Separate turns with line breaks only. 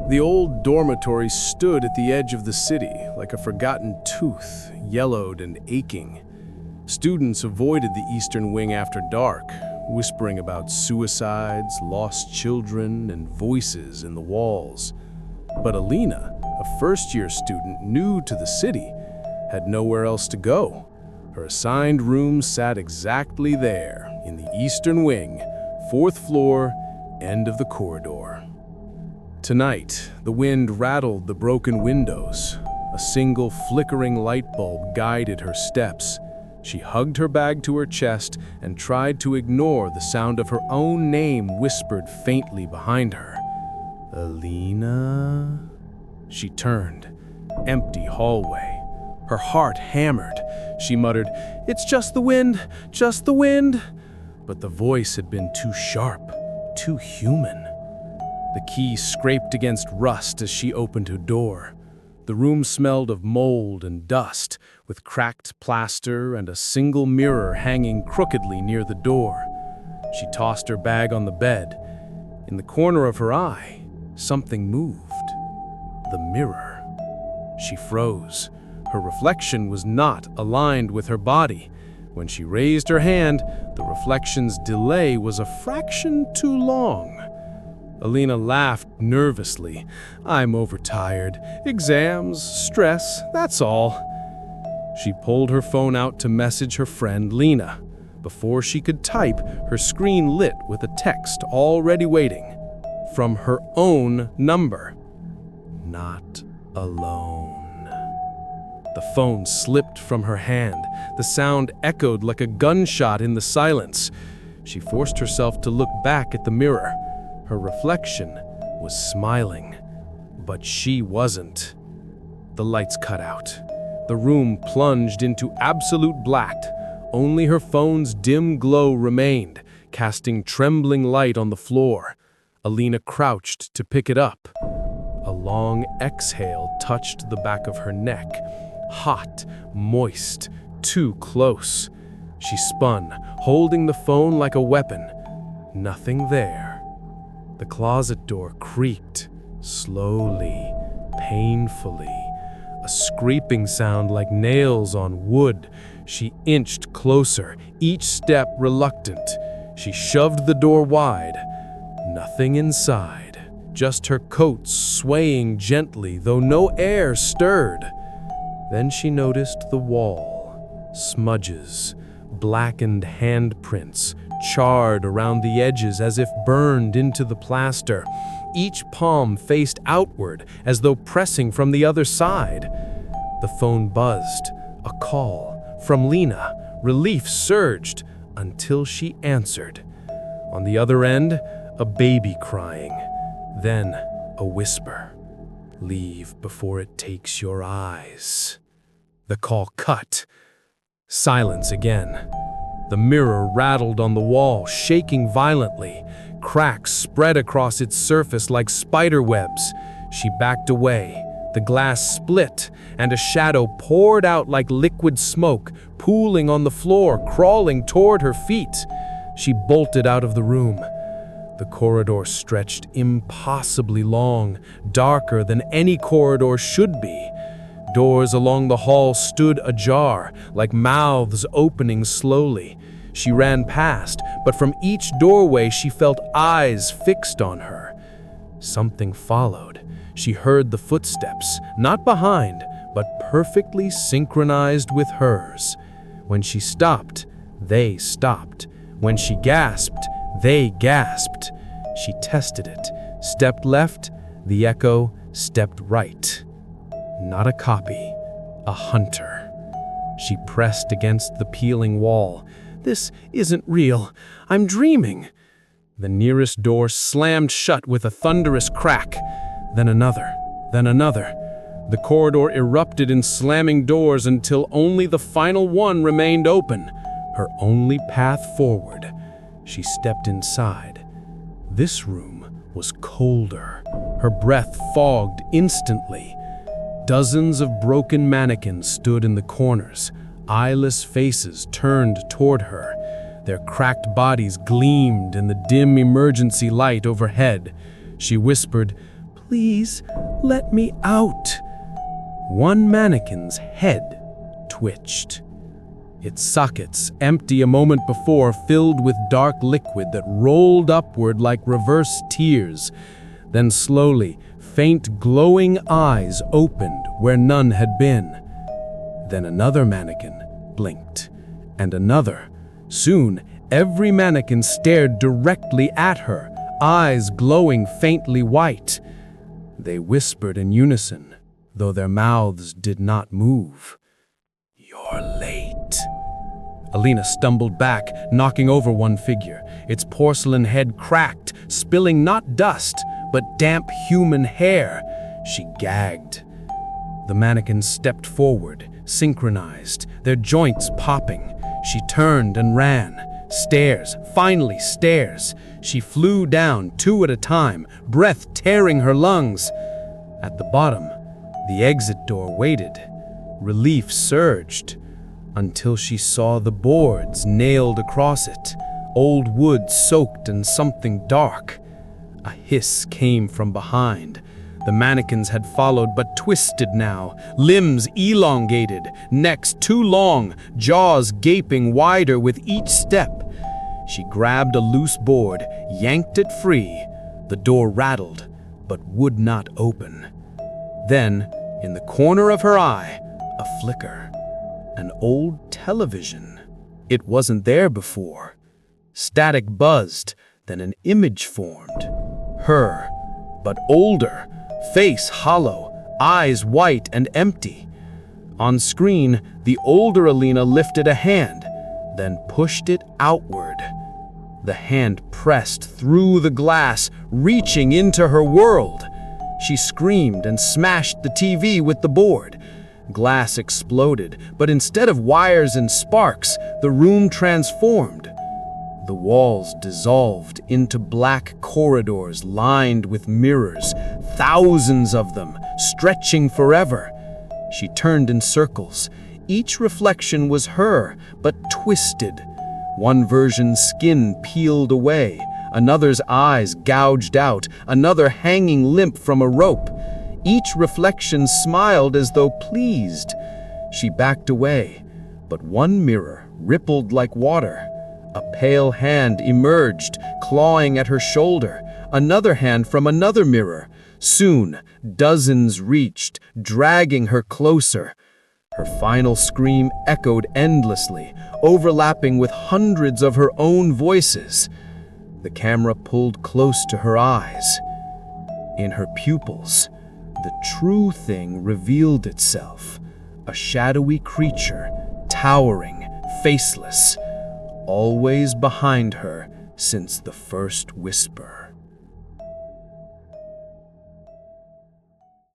The old dormitory stood at the edge of the city, like a forgotten tooth, yellowed and aching. Students avoided the eastern wing after dark, whispering about suicides, lost children, and voices in the walls. But Alina, a first-year student new to the city, had nowhere else to go. Her assigned room sat exactly there, in the eastern wing, fourth floor, end of the corridor. Tonight, the wind rattled the broken windows. A single flickering light bulb guided her steps. She hugged her bag to her chest and tried to ignore the sound of her own name whispered faintly behind her. Alina? She turned. Empty hallway. Her heart hammered. She muttered, "It's just the wind, just the wind." But the voice had been too sharp, too human. The key scraped against rust as she opened her door. The room smelled of mold and dust, with cracked plaster and a single mirror hanging crookedly near the door. She tossed her bag on the bed. In the corner of her eye, something moved. The mirror. She froze. Her reflection was not aligned with her body. When she raised her hand, the reflection's delay was a fraction too long. Alina laughed nervously. "I'm overtired. Exams, stress, that's all." She pulled her phone out to message her friend Lena. Before she could type, her screen lit with a text already waiting. From her own number. "Not alone." The phone slipped from her hand. The sound echoed like a gunshot in the silence. She forced herself to look back at the mirror. Her reflection was smiling, but she wasn't. The lights cut out. The room plunged into absolute black. Only her phone's dim glow remained, casting trembling light on the floor. Alina crouched to pick it up. A long exhale touched the back of her neck. Hot, moist, too close. She spun, holding the phone like a weapon. Nothing there. The closet door creaked, slowly, painfully. A scraping sound like nails on wood. She inched closer, each step reluctant. She shoved the door wide. Nothing inside, just her coat swaying gently, though no air stirred. Then she noticed the wall. Smudges, blackened handprints, charred around the edges as if burned into the plaster. Each palm faced outward, as though pressing from the other side. The phone buzzed. A call from Lena. Relief surged until she answered. On the other end, a baby crying. Then a whisper. "Leave before it takes your eyes." The call cut. Silence again. The mirror rattled on the wall, shaking violently. Cracks spread across its surface like spider webs. She backed away. The glass split, and a shadow poured out like liquid smoke, pooling on the floor, crawling toward her feet. She bolted out of the room. The corridor stretched impossibly long, darker than any corridor should be. Doors along the hall stood ajar, like mouths opening slowly. She ran past, but from each doorway she felt eyes fixed on her. Something followed. She heard the footsteps, not behind, but perfectly synchronized with hers. When she stopped, they stopped. When she gasped, they gasped. She tested it. Stepped left, the echo stepped right. Not a copy, a hunter. She pressed against the peeling wall. "This isn't real. I'm dreaming." The nearest door slammed shut with a thunderous crack. Then another, then another. The corridor erupted in slamming doors until only the final one remained open, her only path forward. She stepped inside. This room was colder. Her breath fogged instantly. Dozens of broken mannequins stood in the corners, eyeless faces turned toward her. Their cracked bodies gleamed in the dim emergency light overhead. She whispered, Please, let me out. One mannequin's head twitched. Its sockets, empty a moment before, filled with dark liquid that rolled upward like reverse tears. Then slowly, faint glowing eyes opened where none had been. Then another mannequin blinked, and another. Soon, every mannequin stared directly at her, eyes glowing faintly white. They whispered in unison, though their mouths did not move. "You're late." Alina stumbled back, knocking over one figure. Its porcelain head cracked, spilling not dust, but damp human hair. She gagged. The mannequins stepped forward, synchronized, their joints popping. She turned and ran. Stairs, finally stairs. She flew down, two at a time, breath tearing her lungs. At the bottom, the exit door waited. Relief surged, until she saw the boards nailed across it, old wood soaked in something dark. A hiss came from behind. The mannequins had followed, but twisted now, limbs elongated, necks too long, jaws gaping wider with each step. She grabbed a loose board, yanked it free. The door rattled, but would not open. Then, in the corner of her eye, a flicker. An old television. It wasn't there before. Static buzzed, then an image formed. Her, but older, face hollow, eyes white and empty. On screen, the older Alina lifted a hand, then pushed it outward. The hand pressed through the glass, reaching into her world. She screamed and smashed the TV with the board. Glass exploded, but instead of wires and sparks, the room transformed. The walls dissolved into black corridors lined with mirrors, thousands of them, stretching forever. She turned in circles. Each reflection was her, but twisted. One version's skin peeled away, another's eyes gouged out, another hanging limp from a rope. Each reflection smiled as though pleased. She backed away, but one mirror rippled like water. A pale hand emerged, clawing at her shoulder, another hand from another mirror. Soon, dozens reached, dragging her closer. Her final scream echoed endlessly, overlapping with hundreds of her own voices. The camera pulled close to her eyes. In her pupils, the true thing revealed itself, a shadowy creature, towering, faceless, always behind her since the first whisper.